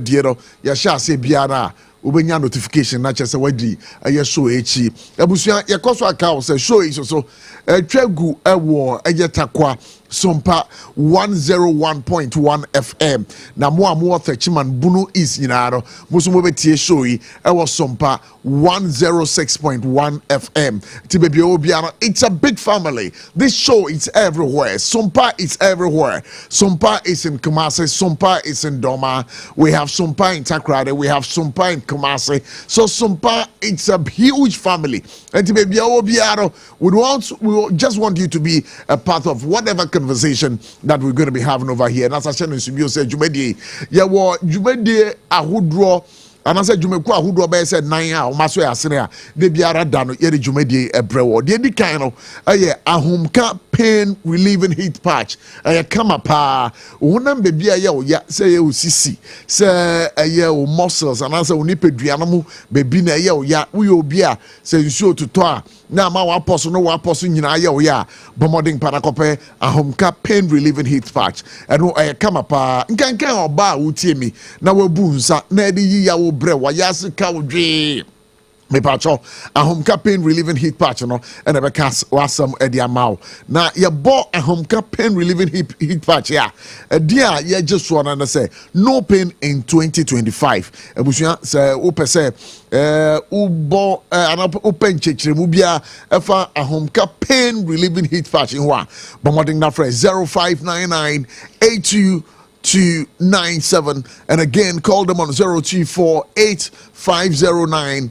dwumadie no ya sha ase biara ubenya notification na chese wadi aye show echi abusua ye koso aka wo se show yi so twegu ewo eyetakwa SOMPA 101.1 FM na mo amu Tachiman Bunu is nyinaro muso mo betie show yi ewo SOMPA 106.1 FM tibebi obiara. It's a big family. This show is everywhere. SOMPA is everywhere. SOMPA is in Kumasi, SOMPA is in Doma, we have SOMPA in Takrade, we have SOMPA in Kumasi. So SOMPA, it's a huge family. And tibebi obiara, we just want you to be a part of whatever conversation that we're going to be having over here. And as I said, Jumedi, Jumedi ahudro. And I said, Jumeku ahudro be said 9 hours. Maso ya sene de biara dano yeri Jumedi ebrewo. De kind of ahumka pain relieving heat patch. Come up unam baby ya say you sisi say muscles and answer unipe duanamu baby na ya we obia say you show to toa. Na ma wa poso no wa poso nyina ye wo ya bomoding parakope ahomka pain relieving heat patch eno kama pa nkankan oba wutie mi na wabu nsa na edi yi ya wo bre wa ya sika wo dwe me pacho ahomka pain relieving heat patch no and ebe kas wasam edi amaw na ye bo ahomka pain relieving heat patch ya dia ye jeso na say no pain in 2025 ebusia say wo pese ubo open chechremu bia efa ahomka pain relieving heat patch in wa bomoding na phrase 0599 8297 and again call them on 0248509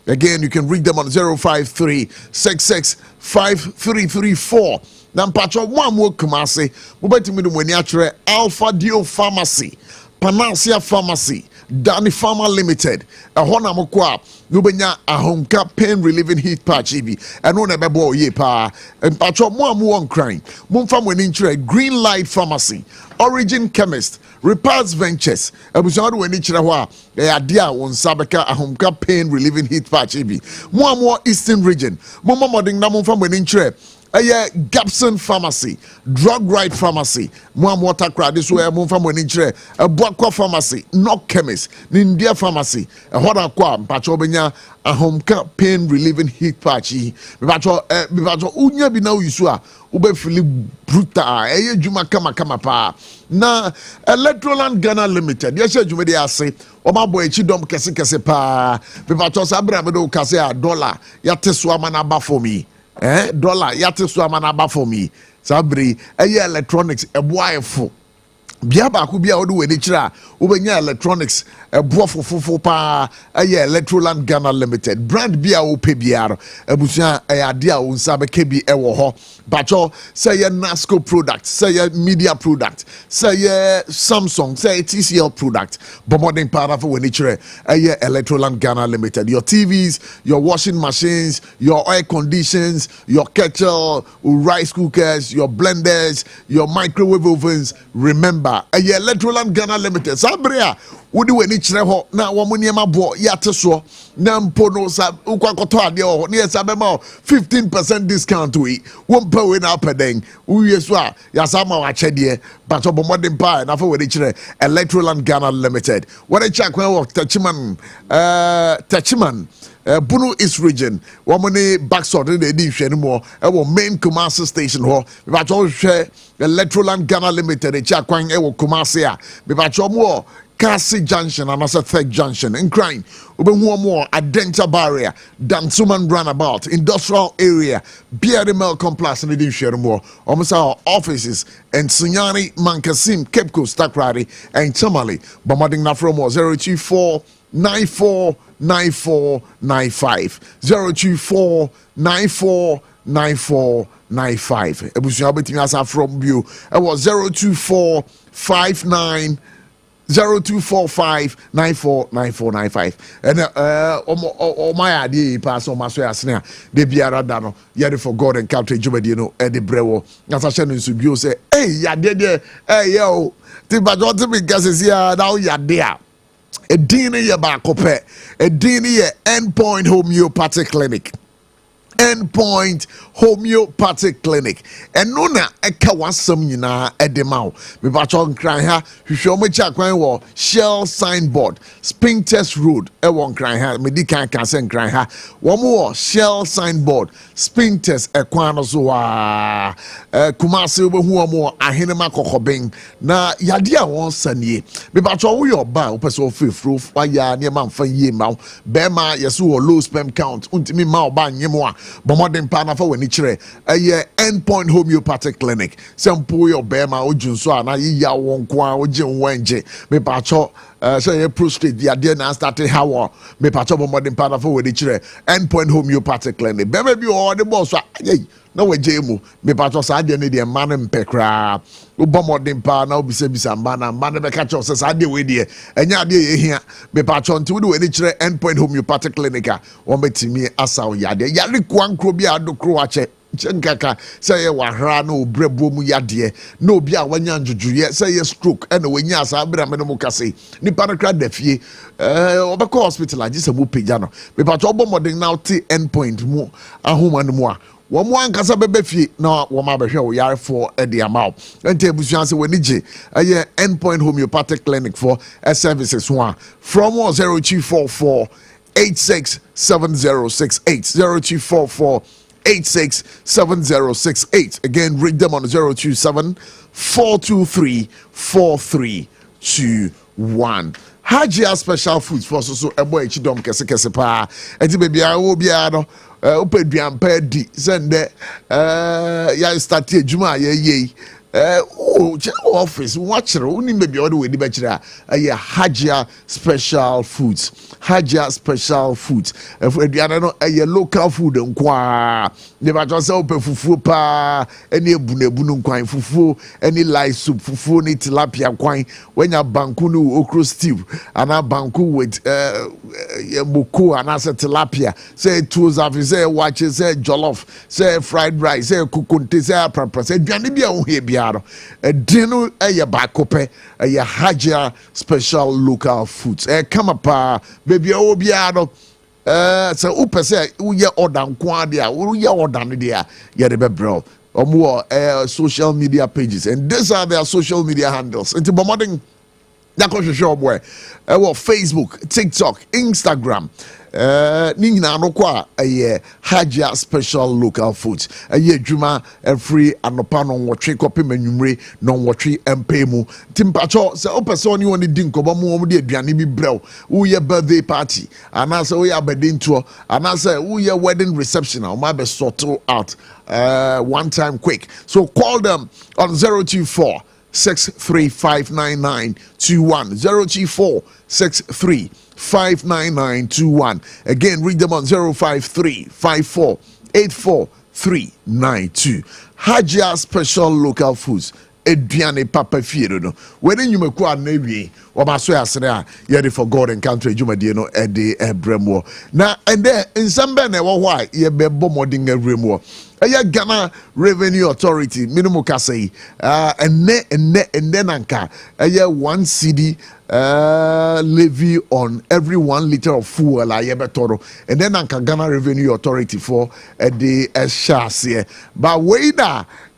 again you can read them on 053665334 na mpacho mo Kumasi mobetimi do mani akere Alpha Dio Pharmacy, Panacea Pharmacy, Danny Pharma Limited, a hona mokwa, nubenya ahomka pain relieving heat patch ibi, and no nebebo ye pa, and patcho mo crying. Mumfam when intre Green Light Pharmacy, Origin Chemist, Repairs Ventures, a buzado when inchrawa, a idea on Sabeka ahomka pain relieving heat patch ibi. More Eastern region, Mumma modding namum when intre. Gapson Pharmacy, Drug Right Pharmacy, Mwam Water Crowd, this way, Mum from Winchre, a Boakwa Pharmacy, Knock Chemist, Nindia Pharmacy, a Hoda Quam, Pachobenya, a homeka pain relieving heat patchy, Bivacho, Unya Bina Usua, Ube Philip Bruta, Juma Kama pa. Na Electroland Ghana Limited, yes, you may say, O my boy, Chidom Kese pa, Bivacho Sabra Bedo Kase $1, Yateswa manaba for me. Dollar yate so amanaba for me sabri electronics eboafo bia ba ku bia odo weni kira ubenya electronics eboafo pa Electroland Ghana Limited brand bia o pe biaro ebusia ade a unsa be ke bi ewo ho bacho say Nasco product, say media product, say Samsung, say TCL product bomoding para for weni kira Electroland Ghana Limited. Your TVs, your washing machines, your air conditions, your kettle, rice cookers, your blenders, your microwave ovens, remember Electroland Ghana Limited. Sabria, wodi weni kire ho na wo mo niema bo yate so na mpo no sa ukwakoto ade ho ne sabe ma 15% discount we won pa we na peden uye so a ya sama wa chede but obomodin pa na fa weni kire Electroland Ghana Limited. What a check when Tachiman Bunu East region womani backsort de di hwe no mo e wo main Kumasi station ho me ba cho hwe Electroland Ghana Limited e check kwan e wo Kumasi a me ba cho mo Kasi Junction and also Third Junction in Crime. Ubehu more Adenta Barrier, Dansuman Runabout, Industrial Area, BRML Complex, and the share more. Almost our offices and Sunyani, Mankasim, Cape Coast, Takrari, and Tamale. Bombarding Nafromo 024949495 024949495. Ebusia betimi asa from you. It was 02459 0245949495 and my idea pass on my so asna de biara da no yede for God and captain jumadi no e de brewo as I should be say hey ya de yo ti ba do ti bi gases ya now ya there a dini ye ba kope a dini ye endpoint homeopathic clinic Endpoint Homeopathic Clinic. And nona eka wasam nyina edemao. Me bacho nkran ha hwehwe omocha kwan wo Shell signboard Spintex Road e won nkran ha me di kan se nkran ha wo mo Shell signboard Spintex ekwan no so wa Kumasi obehu omo ahenema kokoben na yade a won sanie me bacho wo yo ba wo pese ofefru ya ne ma mfa yie ma be ma yeso wo low sperm count untimi ma oba nyemo a bomodin pa na fa wani kire Endpoint Homeopathic Clinic sempo yo be ma ojunso ana yiya won ko a oje wanje me bacho say a prostate the idea na started how me pacho bomodin pa na fa wani kire Endpoint Homeopathic Clinic be be o the boss na we jemu me pacho sa de ne de man mpekra ubomodin pa na obisa man be catch us sa de we de enya de ye hia me pacho nti we de kire Endpoint Homeopathic Clinic a wo betimi asaw yade yare kwankro bi adokro ache chenkaka say wahra na obrebo mu yade na obi a wanya njujuye say stroke na wanya asa abira me no mu kase nipa no kra dafie obekọ hospital agisa mu peja no me pacho obomodin na ti Endpoint mu ahoma no mu a wo mo ankasa bebe fie na wo ma behwe wo yare for the amount ente ebusuan se woni je Endpoint Homeopathic Clinic for services one from 0244 867068 0244 867068 again read them on 027 423 4321 Hajia Special Foods for so ebo echidom kese pa enti baby a wo bia no opeduan pa di sende ya start ejuma ye office watch uni maybe all the way the Hajia Special Foods. Hajia Special Foods. If we know a local food and kwa never just open fufu pa any bunu kwine fufu any light soup fufu ni tilapia kwine when you bankunu okro stew and a banku with muku and as tilapia say tools of say watches say jollof say fried rice say kukunte say papa say duane bia wo he bia dino bakope Hajia Special Local Foods come pa baby obiado so upese uye order kwa dia uye order no dia ye de bebro omo social media pages and these are their social media handles into bombarding show boy Facebook, TikTok, Instagram ni nyina no kwa Hajia Special Local Foods dwuma free anopa no nwotwe kopem anwumre no nwotwe empemu timpacho se opese oni woni di nkoba mu de aduane bi brew wo ye birthday party ana se wo ye abedin tour ana se wo ye wedding reception o ma be sort out one time quick so call them on 024 6359921 024 6359921 again read them on 05354844392 Hajia Special Local Foods eduane papa fiero no when you make na wie o ba so asere a ye for God and country dwumadie no e de ebremo na and there in some be na wo ho a ye be bomodin ebremo Ghana Revenue Authority minimum kasei and then anka 1 cedi levy on every 1 liter of fuel betoro and then anka Ghana Revenue Authority for the share but wait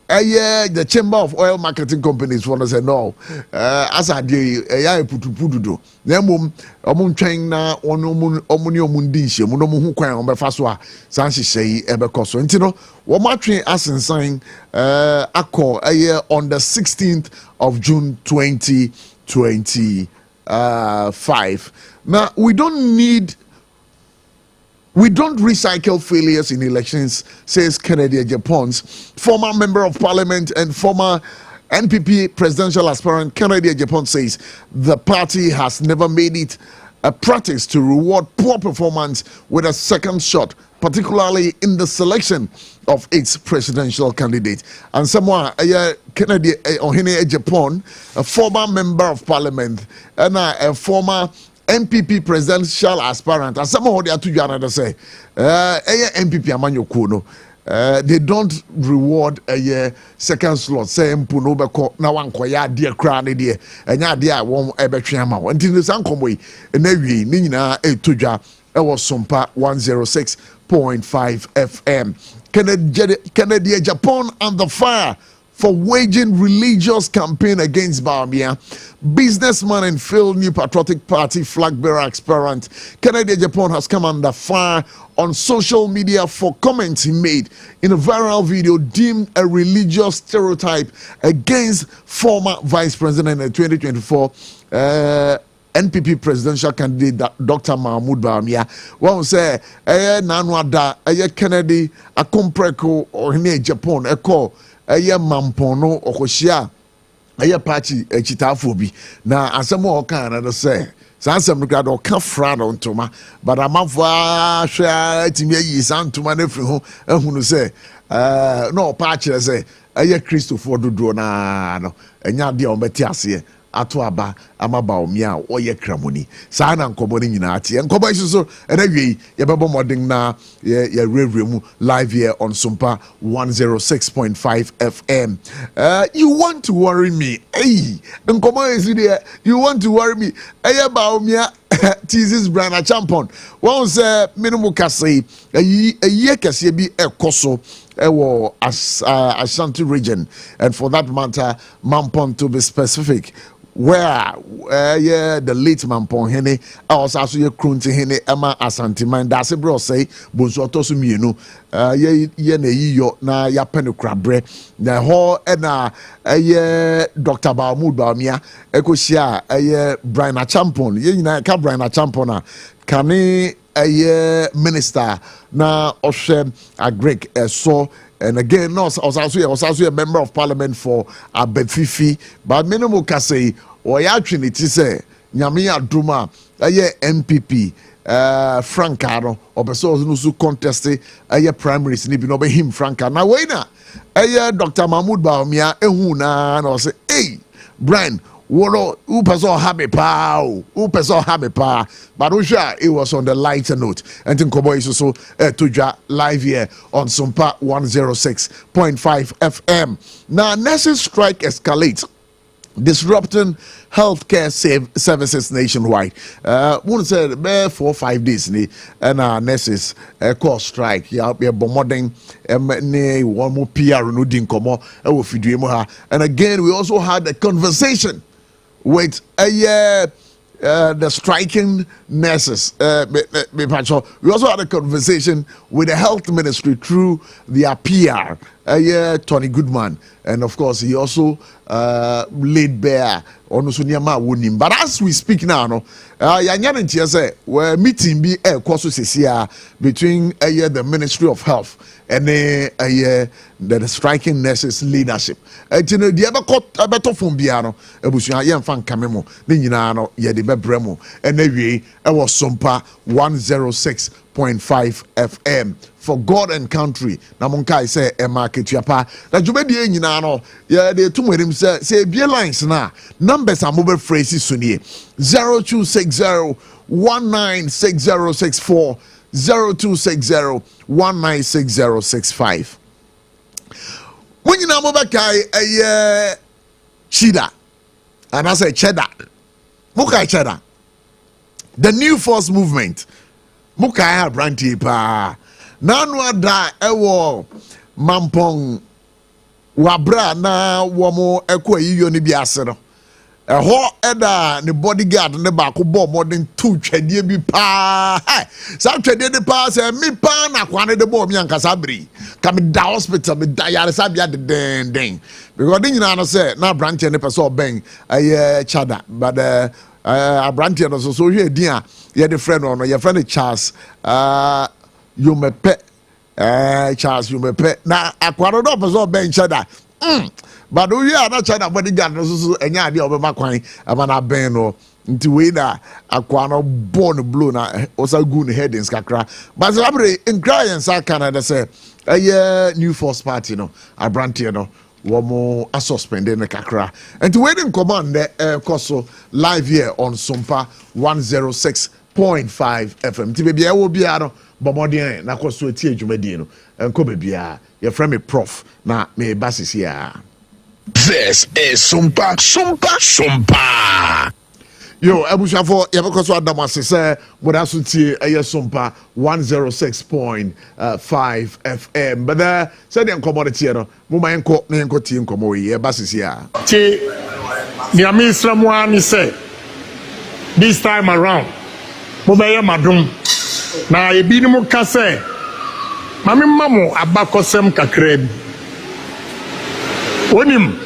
the Chamber of Oil Marketing Companies want to say no as I do putu do nemum omuntwen na omuni omundi hye mu no mu hu kwan obefa so a sanhye hye ebekoso ntino wo matwe asensan akọ on the 16th of June 2025 now we don't recycle failures in elections, says Kennedy Japan's former member of parliament and former NPP presidential aspirant. Kennedy Japan says the party has never made it a practice to reward poor performance with a second shot, particularly in the selection of its presidential candidate. And someone, Kennedy Japan, a former member of parliament and a former MPP presidential aspirant, and some of the two Janada say, MPP Amanyo Kuno, they don't reward a second slot, say Mpuno Beko, Nawankoya, dear Crowny dear, and ya dear won't ever chama. Until the Sankomwe, and every Nina, a tuja, was SOMPA 106.5 FM. Canada, Japan under fire for waging religious campaign against Bamia. Businessman and failed new patriotic party flag bearer aspirant. Canada, Japan has come under fire on social media for comments he made in a viral video deemed a religious stereotype against former vice president in 2024 NPP presidential candidate Dr. Mahmoud Bawumia. One say, Nanwada, Kennedy, a compreko or in Japan, a call. Eye mampono okoshia eye party echitafobi na asemo oka na say sansem no grado ka fra no ntoma but amafo hwa timi yi santoma na firi ho ehunu say no pa kire say eye Christopher dodo na no enya de o beti ase ato aba amaba omia oye kramoni saa na nkobo ni nyina ate nkobo iso na wie ye bebo modern na ye rewremu live here on SOMPA 106.5 FM. You want to worry me? Hey, nkobo is there. You want to worry me? Eye ba omia teases Brian Champon. One say minimum kase ye kase bi ekoso ewo Ashanti region, and for that matter Mampon to be specific, where the late Mampon hene also ye krunti hene ema Asante man that's a bro say bonso otoso mienu ye na yiyo na ya penokrabre na ho na Dr. Mahmoud Bawumia ekohia Brian Champon ye nyina ka Brian Champon a kane minister na ohwe agrek so. And again, no, I was also a member of parliament for Abefifi, but minimum kase or actually to say Nyamia Duma, MPP, Francano, or Beso Nusu contested a primaries, nipping over him, Franca. Now, wait now, Dr. Mahmoud Bawumia, ehuna, and I say, hey, Brian. Wolo upeso happy pa but it was on the lighter note and think Kobo is also to live here on SOMPA 106.5 FM. Now nurses strike escalates, disrupting healthcare services nationwide. One said 4 or 5 days and nurses call strike. Yeah, we are bombarding one more PR no din komo and again we also had a conversation with the striking nurses. We also had a conversation with the health ministry through their PR, Tony Goodman, and of course he also laid bare on Sunyama Wunim. But as we speak now, no, we're meeting be a course between the Ministry of Health and the striking nurses leadership. You know, the other court a better from Biano, a bushia yan fan camemo, Ninano, Yedi Bebremo, and maybe I was SOMPA 106.5 FM. For God and country, Namonkai say a market yapa. That you may be in Yinano, yeah, the two with him say be lines now. Numbers are mobile phrases soon 0260 196064 0260 196065. When you know mobile kai a cheddar, and I say cheddar, Mukai cheddar, the new force movement, Mukai brandy pa. Nanwa da ewo Mampong wabra na womo ekwa yiyo ni biase no eho eda ne bodyguard ne ba ko bo modern 2 twedie bi pa sa twedie de pa se mi pa na kwa ne de bo mi ankasa bri ka me da hospital me da yare sa bia de den because din nyina no say na branch ne person ben chada but a branch no so hwe din a ye de friend no ye friend Charles you me pet Charles you me pet na akwaro do person ben chada but we are not chada bodyguard no so enya ade obema kwan amana ben no nti we na akwano born blow na osa good headings kakra but sabre in clients are Canada say new force party no abrantie no womo a suspend in the kakra and to wait in command koso live here on SOMPA 106.5 FM ti bebia wo bia no bomodien na koso eti adwumadi no enko bebia your friend me prof na me basis here. This is SOMPA. Yo, Abushafo, Yabakoso Adamasi say, Modasuti, SOMPA 106.5 FM. But there, said the commodity, Mumayanko, Nanko team, Komoy, Basis here. The Amislam one say, this time around, Mubaya Madum, na Ebinimu Kase, Mami Mamu, Abakosem Kakreb. Onim,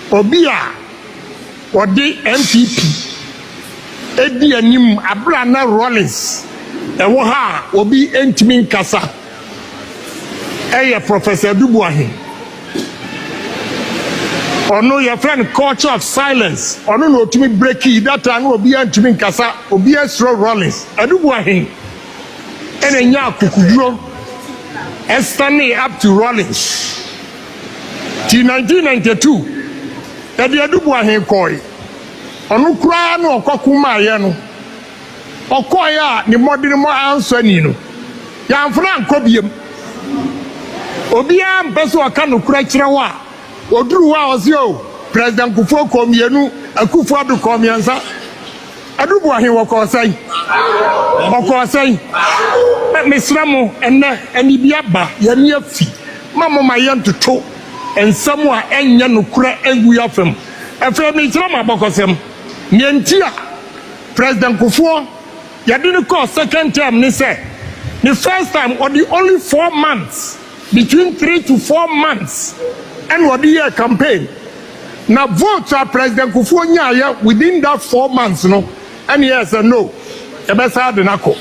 Obia, Odi MPP. Edi anim Abrana Rollins ewo ha obi entimi nkasa Professor Dubuahin ono your friend culture of silence ono no otimi breaki that time obi entimi nkasa obi esro Rollins Dubuahin enya akukuduro estani up to Rollins till 1992 edi Dubuahin koi onu kura no okokuma ye no okoya ni modern mo answer ni no ya mfra nkobiem obi am peso aka no kura kire wa oduru wa ozio president Kufuor komienu Akufo adu komiansa Adubuahin wokosai mesramo enne bia ba ye ne afi mamo mayen toto ensamo a enye no kura egu ya fam efre me kire ma bokosem Nientia President Kufuor you didn't call second term ni say the first time or the only 4 months between 3 to 4 months and what the year campaign now vote President Kufuor nya within that 4 months no and yes and no e be sa de nako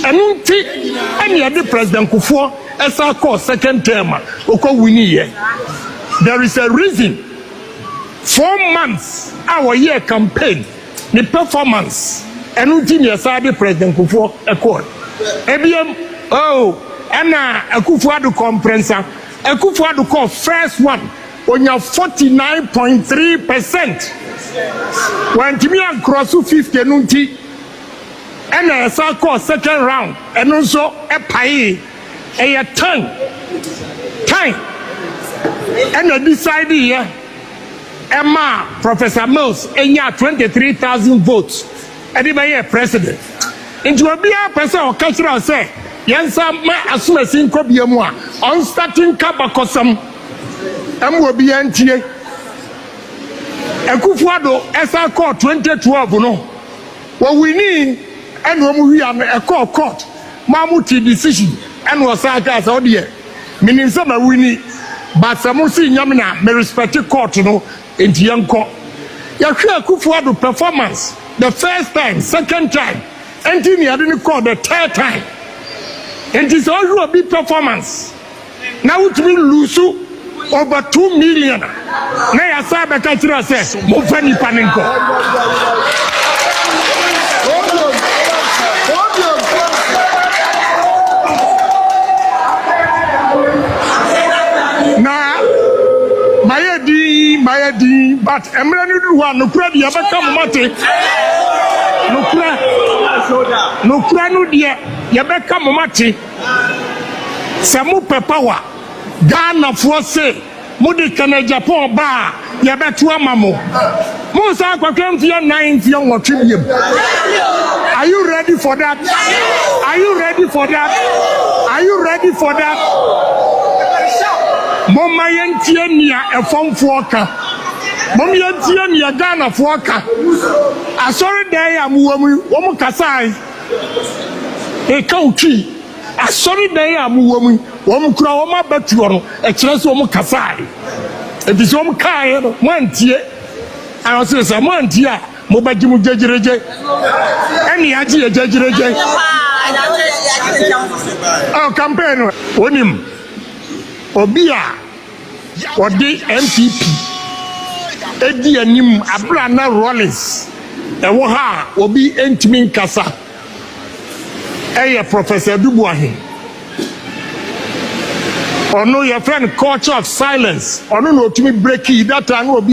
enunti and ye the President Kufuor esa call second term oko wini ye there is a reason 4 months our year campaign the performance and until you saw the President Kufuor accord ebiem and Akufo adu comprensa Akufo adu call first one on your 49.3% when Timmy and cross 50 nunti and I saw call second round and also a pay a time and I decided here Emma, Professor Mills, enya 23,000 votes. Anybody president. Into a beer person or cultural say, Yansa ma assume sinko biamwa on starting kabakosam. Will be NTA. Akufuado esa court 2012 no. What we need and when we are a court mamuti decision and was as audio. Meaning some we need but Samusi Yamina may respect the court no. Into Yanko, Yakia Kufuor performance the first time, second time, and then you didn't call the third time. And it's also a big performance. Now it will lose over 2 million. Now I saw the country says, Mufani Panenko. Mayadi, but Emrani one no credit yabaka mate. No crano dear yabaka mate. Samu pepawa. Ghana for say, Mudi Kana Japan bar, Yabatua Mamo. Musa came to your 9th young tribute. Are you ready for that? Are you ready for that? Are you ready for that? Mama Yantiania a phone forker. Mama Yantiania Ghana forker. I saw it there, I'm woman Kasai. A country. I saw it there, I'm woman Kroma Batuano, a chance woman Kasai. It is one kind, 1 tier. I was saying, 1 tier. Mobajimu Jajreje. Any idea, Jajreje. Oh, campaign. Onim. Obia Odi MPP Edi anim Abrana Rollins ewo ha obi entimi nkasa Professor Dubuahin ono your friend culture of silence ono no otimi breaki that time obi